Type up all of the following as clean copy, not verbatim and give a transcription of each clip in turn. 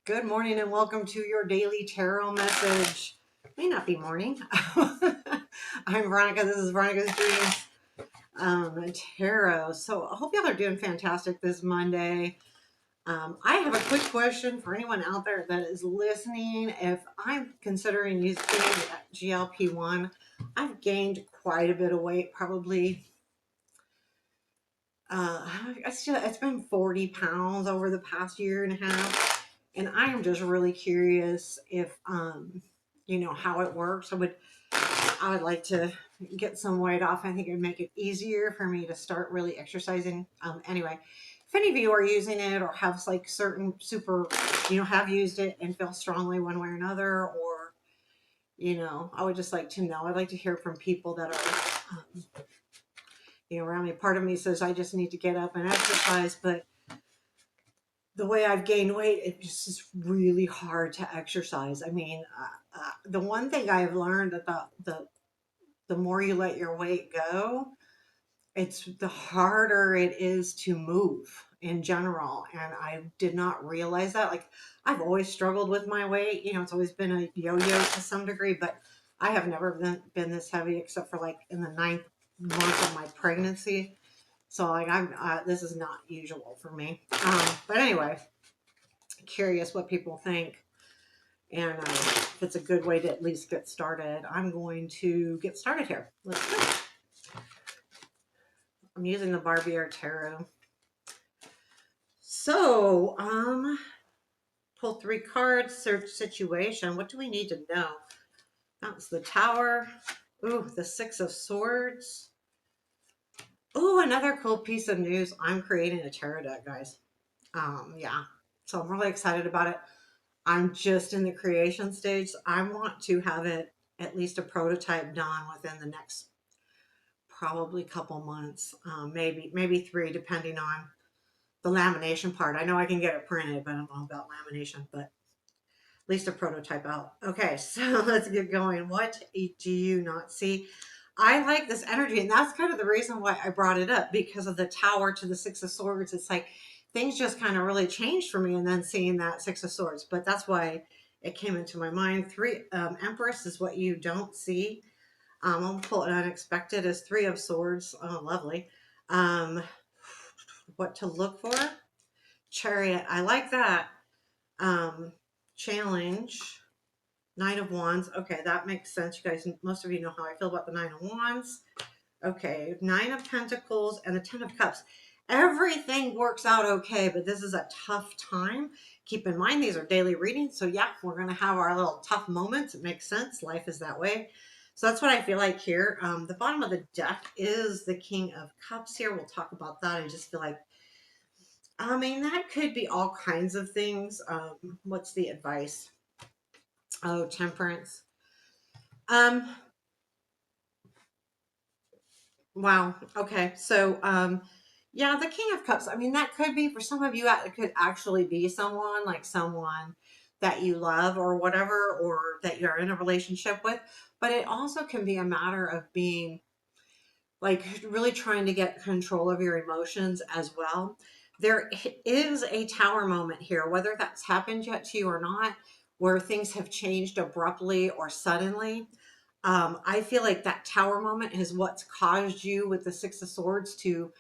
Good morning and welcome to your daily tarot message. May not be morning. I'm Veronica. This is Veronica's Dreams Tarot. So I hope y'all are doing fantastic this Monday. I have a quick question for anyone out there that is listening. If I'm considering using GLP-1, I've gained quite a bit of weight, probably it's been 40 pounds over the past year and a half. And I am just really curious if, how it works. I would like to get some weight off. I think it would make it easier for me to start really exercising. Anyway, if any of you are using it or have like certain have used it and feel strongly one way or another, or, I would just like to know. I'd like to hear from people that are, around me. Part of me says I just need to get up and exercise, but the way I've gained weight, it just is really hard to exercise. I mean, the one thing I've learned about the more you let your weight go, it's the harder it is to move in general. And I did not realize that. Like, I've always struggled with my weight. It's always been a yo-yo to some degree, but I have never been this heavy except for like in the 9th month of my pregnancy. So like this is not usual for me. But anyway, curious what people think and if it's a good way to at least get started. I'm going to get started here. Let's go. I'm using the Barbier Tarot. So, pull 3 cards, search situation. What do we need to know? That's the Tower. Ooh, the 6 of Swords. Ooh, another cool piece of news. I'm creating a tarot deck, guys. Yeah. So I'm really excited about it. I'm just in the creation stage. I want to have it at least a prototype done within the next probably couple months, maybe 3, depending on the lamination part. I know I can get it printed, but I don't know about lamination, but at least a prototype out. Okay, so let's get going. What do you not see? I like this energy, and that's kind of the reason why I brought it up, because of the Tower to the 6 of Swords. It's like things just kind of really changed for me, and then seeing that 6 of Swords. But that's why it came into my mind. 3 Empress is what you don't see. I'll pull it unexpected as 3 of Swords. Oh, lovely. What to look for? Chariot. I like that. Challenge. 9 of Wands. Okay, that makes sense. You guys, most of you know how I feel about the 9 of Wands. Okay, 9 of Pentacles and the 10 of Cups. Everything works out okay, but this is a tough time. Keep in mind, these are daily readings. So yeah, we're going to have our little tough moments. It makes sense. Life is that way. So that's what I feel like here. The bottom of the deck is the King of Cups here. We'll talk about that. I just feel like, I mean, that could be all kinds of things. What's the advice? Oh, Temperance. Wow. Okay. So, yeah, the King of Cups. I mean, that could be for some of you, it could actually be someone that you love or whatever, or that you're in a relationship with. But it also can be a matter of being like really trying to get control of your emotions as well. There is a Tower moment here, whether that's happened yet to you or not, where things have changed abruptly or suddenly. I feel like that Tower moment is what's caused you with the 6 of Swords to,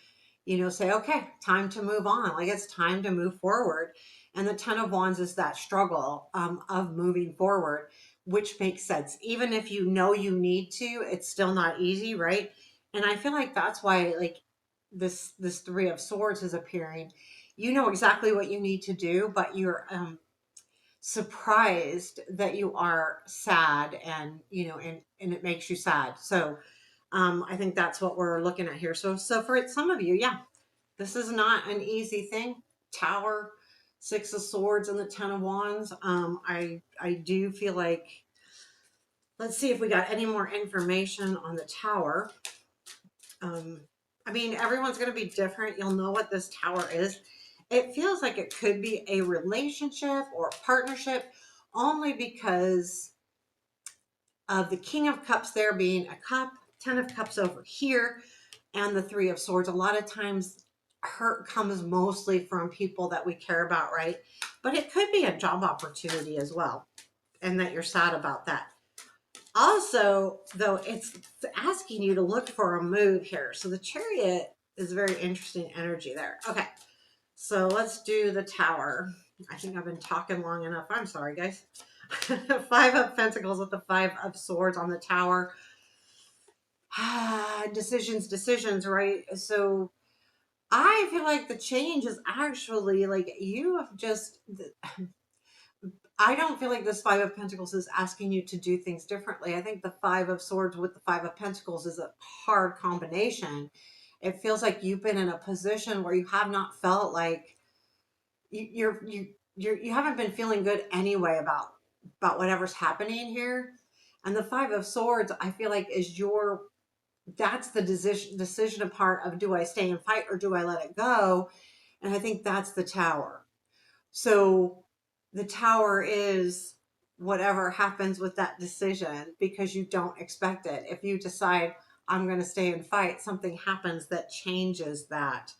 say, okay, time to move on. Like, it's time to move forward. And the 10 of Wands is that struggle of moving forward, which makes sense. Even if you know you need to, it's still not easy, right? And I feel like that's why, like, this 3 of Swords is appearing. You know exactly what you need to do, but you're surprised that you are sad, and and it makes you sad. So I think that's what we're looking at here. So for some of you, yeah, this is not an easy thing. Tower, 6 of Swords, and the 10 of Wands. I do feel like, let's see if we got any more information on the Tower. I mean, everyone's going to be different. You'll know what this Tower is. It feels like it could be a relationship or a partnership, only because of the King of Cups there being a cup, 10 of Cups over here, and the 3 of Swords. A lot of times hurt comes mostly from people that we care about, right? But it could be a job opportunity as well, and that you're sad about that. Also, though, it's asking you to look for a move here. So the Chariot is very interesting energy there. Okay, so let's do the Tower. I think I've been talking long enough. I'm sorry, guys. Five of Pentacles with the Five of Swords on the Tower. Decisions, right? So I feel like the change is actually like you have just. I don't feel like this Five of Pentacles is asking you to do things differently. I think the Five of Swords with the Five of Pentacles is a hard combination. It feels like you've been in a position where you have not felt like you haven't been feeling good anyway about whatever's happening here. And the Five of Swords, I feel like is that's the decision part of, do I stay and fight or do I let it go? And I think that's the Tower. So the Tower is whatever happens with that decision because you don't expect it. If you decide I'm going to stay and fight, something happens that changes that.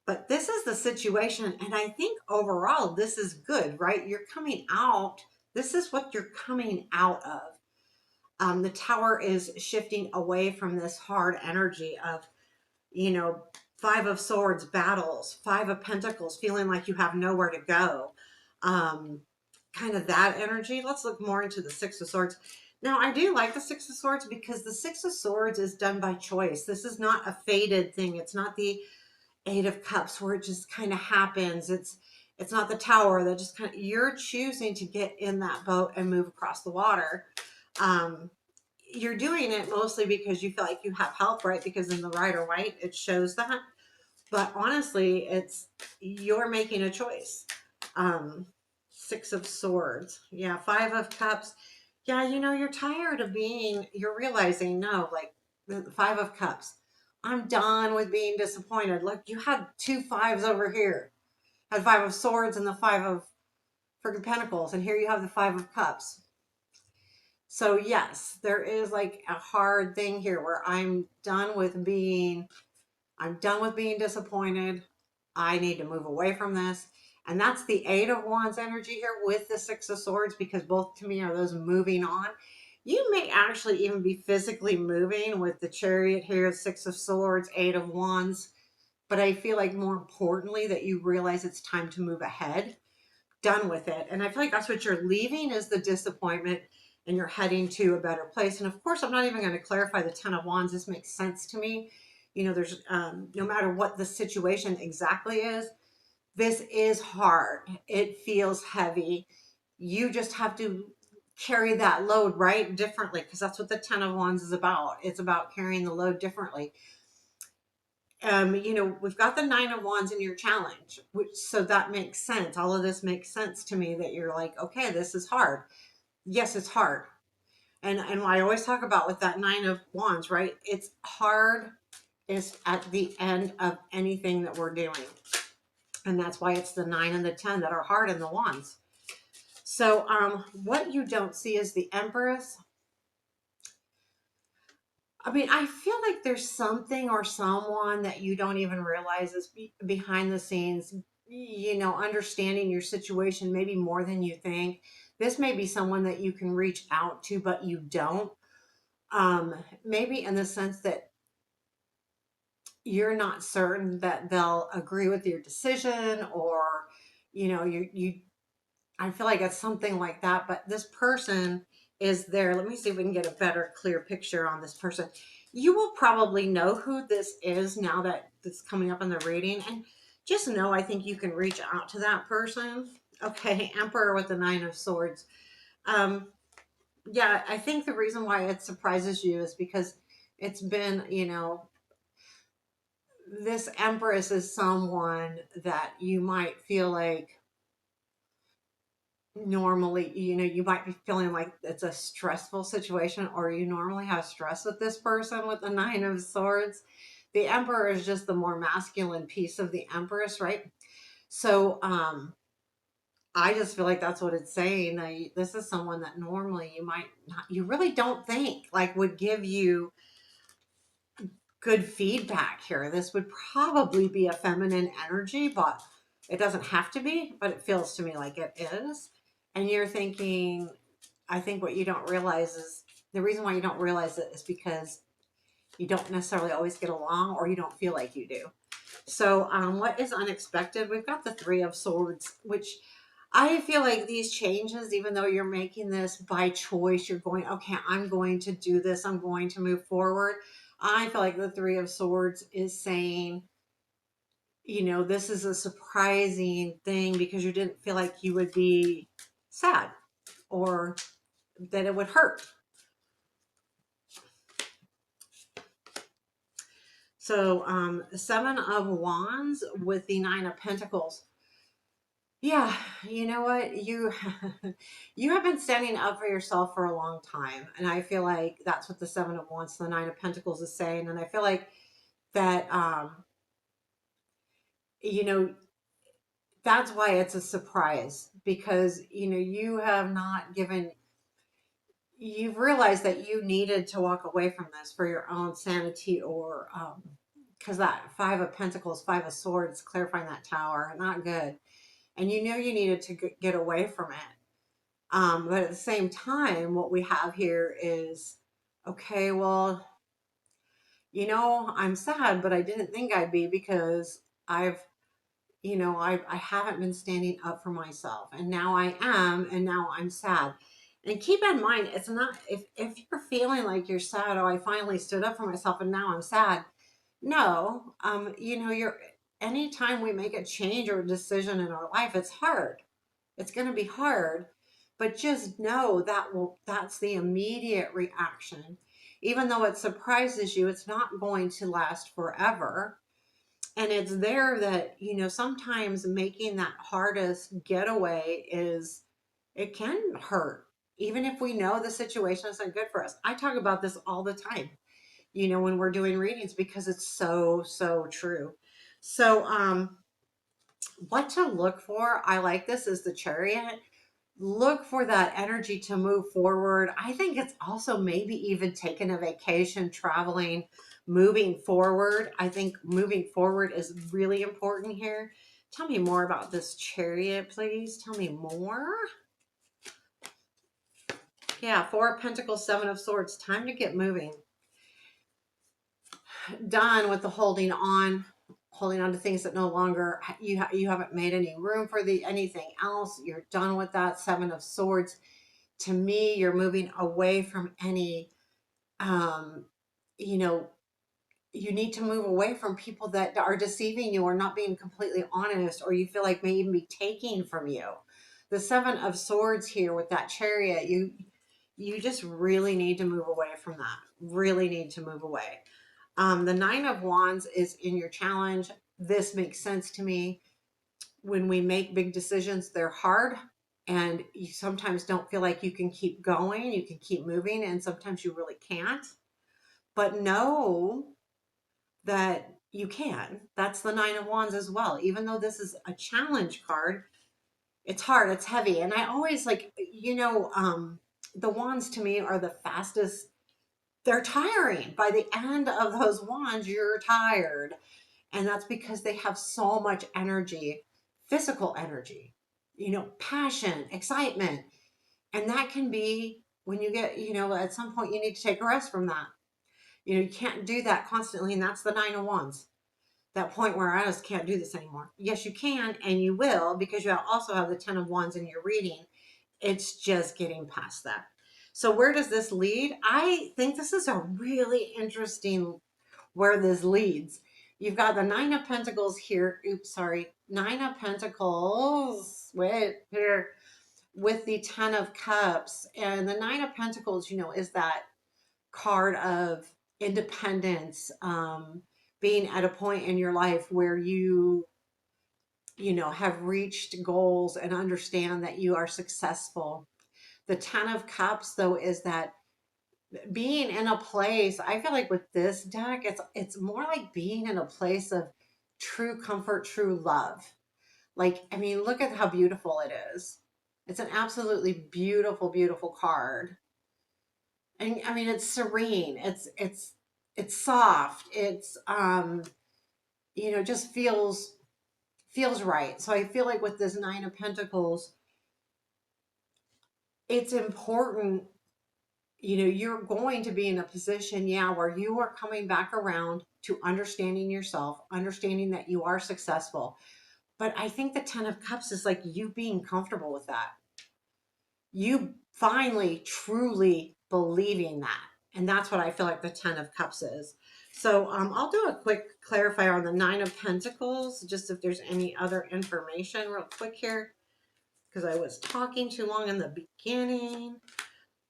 But this is the situation. And I think overall, this is good, right? You're coming out. This is what you're coming out of. The Tower is shifting away from this hard energy of, you know, Five of Swords battles, Five of Pentacles, feeling like you have nowhere to go. Um, Kind of that energy. Let's look more into the Six of Swords. Now, I do like the Six of Swords because the Six of Swords is done by choice. This is not a fated thing. It's not the Eight of Cups where it just kind of happens. It's not the Tower that just kind of, you're choosing to get in that boat and move across the water. Um, you're doing it mostly because you feel like you have help, right? Because in the Rider White, it shows that. But honestly, it's you're making a choice. Um, Six of Swords. Yeah, Five of Cups. Yeah, you know, you're realizing, no, like the Five of Cups. I'm done with being disappointed. Look, you had two fives over here. Had Five of Swords and the Five of freaking Pentacles, and here you have the Five of Cups. So yes, there is like a hard thing here where I'm done with being disappointed. I need to move away from this. And that's the Eight of Wands energy here with the Six of Swords, because both to me are those moving on. You may actually even be physically moving with the Chariot here, Six of Swords, Eight of Wands. But I feel like more importantly that you realize it's time to move ahead, done with it. And I feel like that's what you're leaving is the disappointment, and you're heading to a better place. And of course, I'm not even going to clarify the Ten of Wands. This makes sense to me. You know, there's no matter what the situation exactly is, this is hard. It feels heavy. You just have to carry that load, right? Differently, because that's what the Ten of Wands is about. It's about carrying the load differently. You know, we've got the Nine of Wands in your challenge, so that makes sense. All of this makes sense to me that you're like, okay, this is hard. Yes, it's hard. And I always talk about with that Nine of Wands, right? It's hard is at the end of anything that we're doing. And that's why it's the 9 and the 10 that are hard in the Wands. So what you don't see is the Empress. I mean, I feel like there's something or someone that you don't even realize is behind the scenes, you know, understanding your situation maybe more than you think. This may be someone that you can reach out to, but you don't. Maybe in the sense that you're not certain that they'll agree with your decision, or, you know, I feel like it's something like that, but this person is there. Let me see if we can get a better, clear picture on this person. You will probably know who this is now that it's coming up in the reading. And just know, I think you can reach out to that person. Okay, Emperor with the Nine of Swords. Um, yeah, I think the reason why it surprises you is because it's been, you know, this Empress is someone that you might feel like normally, you know, you might be feeling like it's a stressful situation, or you normally have stress with this person with the Nine of Swords. The Emperor is just the more masculine piece of the Empress, right? So I just feel like that's what it's saying. This is someone that normally you might not, you really don't think like would give you good feedback here. This would probably be a feminine energy, but it doesn't have to be, but it feels to me like it is. And you're thinking, I think what you don't realize is the reason why you don't realize it is because you don't necessarily always get along or you don't feel like you do. So, what is unexpected? We've got the Three of Swords, which I feel like these changes, even though you're making this by choice, you're going, okay, I'm going to do this, I'm going to move forward. I feel like the Three of Swords is saying, this is a surprising thing because you didn't feel like you would be sad or that it would hurt. So, Seven of Wands with the Nine of Pentacles. Yeah, you know what? You have been standing up for yourself for a long time. And I feel like that's what the Seven of Wands, the Nine of Pentacles is saying. And I feel like that you know, that's why it's a surprise because you have not given you've realized that you needed to walk away from this for your own sanity or because that Five of Pentacles, Five of Swords, clarifying that tower, not good. And you knew you needed to get away from it. But at the same time, what we have here is, okay, well, I'm sad, but I didn't think I'd be because I haven't been standing up for myself, and now I am, and now I'm sad. And keep in mind, it's not if you're feeling like you're sad, oh, I finally stood up for myself, and now I'm sad. No, you're anytime we make a change or a decision in our life, it's hard. It's going to be hard, but just know that's the immediate reaction. Even though it surprises you, it's not going to last forever. And it's there that, sometimes making that hardest getaway it can hurt. Even if we know the situation isn't good for us. I talk about this all the time, when we're doing readings because it's so, so true. So, what to look for? I like this is the Chariot. Look for that energy to move forward. I think it's also maybe even taking a vacation, traveling, moving forward. I think moving forward is really important here. Tell me more about this Chariot, please. Tell me more. Yeah, Four of Pentacles, Seven of Swords. Time to get moving. Done with the holding on to things that no longer you haven't made any room for anything else. You're done with that. Seven of Swords. To me, you're moving away from any you know you need to move away from people that are deceiving you or not being completely honest, or you feel like may even be taking from you. The Seven of Swords here with that Chariot, you just really need to move away from that. Really need to move away. The Nine of Wands is in your challenge. This makes sense to me. When we make big decisions, they're hard, and you sometimes don't feel like you can keep going, you can keep moving, and sometimes you really can't. But know that you can. That's the Nine of Wands as well. Even though this is a challenge card, it's hard, it's heavy. And I always the wands to me are the fastest. They're tiring. By the end of those wands, you're tired. And that's because they have so much energy, physical energy, passion, excitement. And that can be when you get, at some point you need to take a rest from that. You can't do that constantly. And that's the Nine of Wands. That point where I just can't do this anymore. Yes, you can, and you will, because you also have the Ten of Wands in your reading. It's just getting past that. So where does this lead? I think this is a really interesting where this leads. You've got the Nine of Pentacles here. Oops, sorry. Nine of Pentacles. Wait, here. With the Ten of Cups. And the Nine of Pentacles, is that card of independence, being at a point in your life where have reached goals and understand that you are successful. The Ten of Cups, though, is that being in a place, I feel like with this deck, it's more like being in a place of true comfort, true love. Like, I mean, look at how beautiful it is. It's an absolutely beautiful, beautiful card. And I mean, it's serene. it's soft. It's just feels right. So I feel like with this Nine of Pentacles, it's important, you're going to be in a position, yeah, where you are coming back around to understanding yourself, understanding that you are successful. But I think the Ten of Cups is like you being comfortable with that. You finally truly believing that. And that's what I feel like the Ten of Cups is. So I'll do a quick clarifier on the Nine of Pentacles, just if there's any other information real quick here, because I was talking too long in the beginning.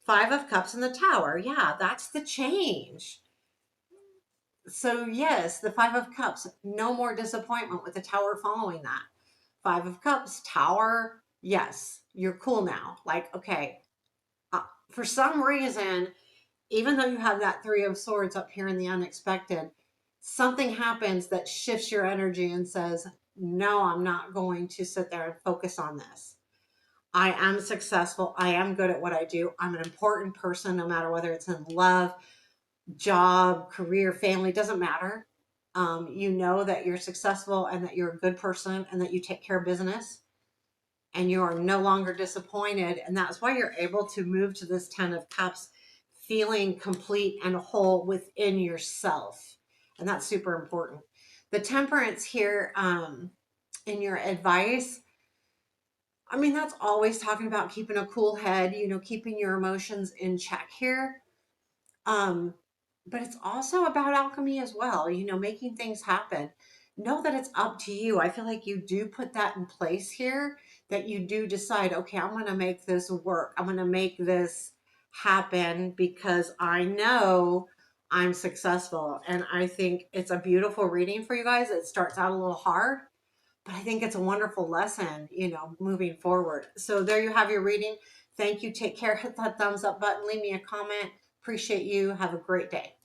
Five of Cups in the Tower. Yeah, that's the change. So yes, the Five of Cups, no more disappointment with the Tower following that. Five of Cups, Tower, yes, you're cool now. Like, okay, for some reason, even though you have that Three of Swords up here in the unexpected, something happens that shifts your energy and says, no, I'm not going to sit there and focus on this. I am successful. I am good at what I do. I'm an important person, no matter whether it's in love, job, career, family, doesn't matter. You know that you're successful and that you're a good person and that you take care of business and you are no longer disappointed. And that's why you're able to move to this Ten of Cups feeling complete and whole within yourself. And that's super important. The Temperance here, in your advice, I mean, that's always talking about keeping a cool head, keeping your emotions in check here. Um, but it's also about alchemy as well, making things happen. Know that it's up to you. I feel like you do put that in place here, that you do decide, okay, I'm going to make this work. I'm going to make this happen because I know I'm successful. And I think it's a beautiful reading for you guys. It starts out a little hard, but I think it's a wonderful lesson, moving forward. So there you have your reading. Thank you. Take care. Hit that thumbs up button. Leave me a comment. Appreciate you. Have a great day.